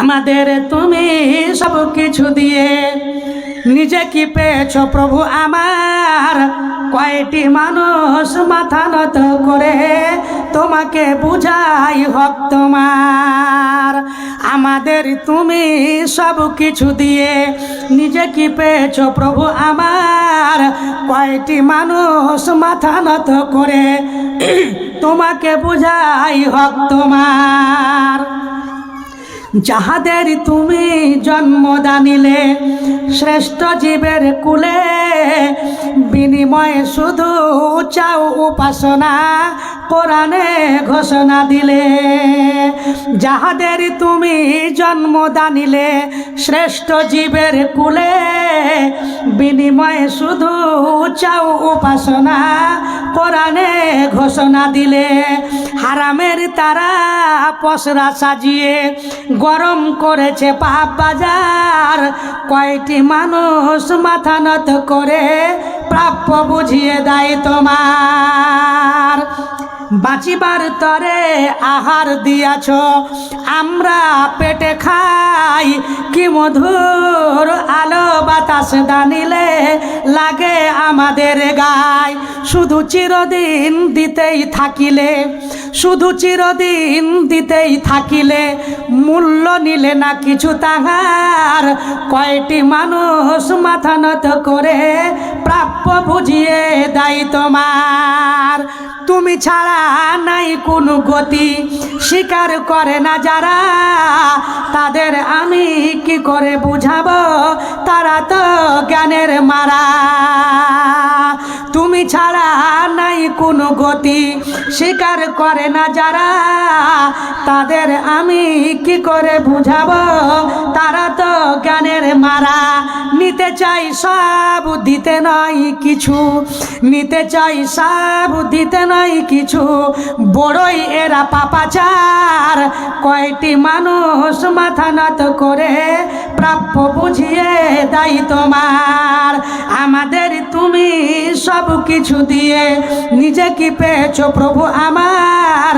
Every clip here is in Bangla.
আমাদের তুমি সব কিছু দিয়ে নিজে কি পেয়েছো প্রভু আমার। কয়টি মানুষ মাথা নত করে তোমাকে বুঝাই হক তোমার। আমাদের তুমি সব কিছু দিয়ে নিজে কি পেয়েছো প্রভু আমার। কয়টি মানুষ মাথা নত করে তোমাকে বুঝাই হক তোমার। যাহাদের তুমি জন্মদান নিলে শ্রেষ্ঠ জীবের কুলে, বিনিময়ে শুধু চাও উপাসনা কোরআনে ঘোষণা দিলে। যাহাদের তুমি জন্মদান নিলে শ্রেষ্ঠ জীবের কুলে, বিনিময়ে শুধু চাও উপাসনা কোরআনে ঘোষণা দিলে। হারামের তারা পসরা সাজিয়ে গরম করেছে পাপ বাজার। কয়টি মানুষ মাথা নত করে প্রাপ্য বুঝিয়ে দেয় তোমার। বাঁচিবার তরে আহার দিয়াছ, আমরা পেটে খাই কি মধুর। আলো বাতাস দানিলে লাগে আমাদের গায়। শুধু চিরদিন দিতেই থাকিলে, শুধু চিরদিন দিতেই থাকিলে, মূল্য নিলে না কিছু তাহার। কয়টি মানুষ মাথা নত করে প্রাপ্য বুঝিয়ে দেয় তোমার। তুমি ছাড়া নাই কোনো গতি, স্বীকার করে না যারা, তাদের আমি কি করে বুঝাবো, তারা তো জ্ঞানের মারা। তুমি ছাড়া নাই কোনো গতি, স্বীকার করে না যারা, তাদের আমি কি করে বুঝাবো, তারা তো জ্ঞানের মারা। নিতে চাই সব দিতে নয় কিছু, নিতে চাই সব দিতে নয় কিছু, বড়ই এরা পাপাচার। কয়টি মানুষ মাথা নত করে প্রাপ্য বুঝিয়ে দেয় তোমার। আমাদের তুমি সব কিছু দিয়ে নিজে কি পেয়েছো প্রভু আমার।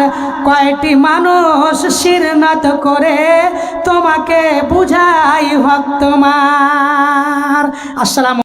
কয়টি মানুষ শির নত করে তোমাকে বুঝাই হক তোমার। আসসালামু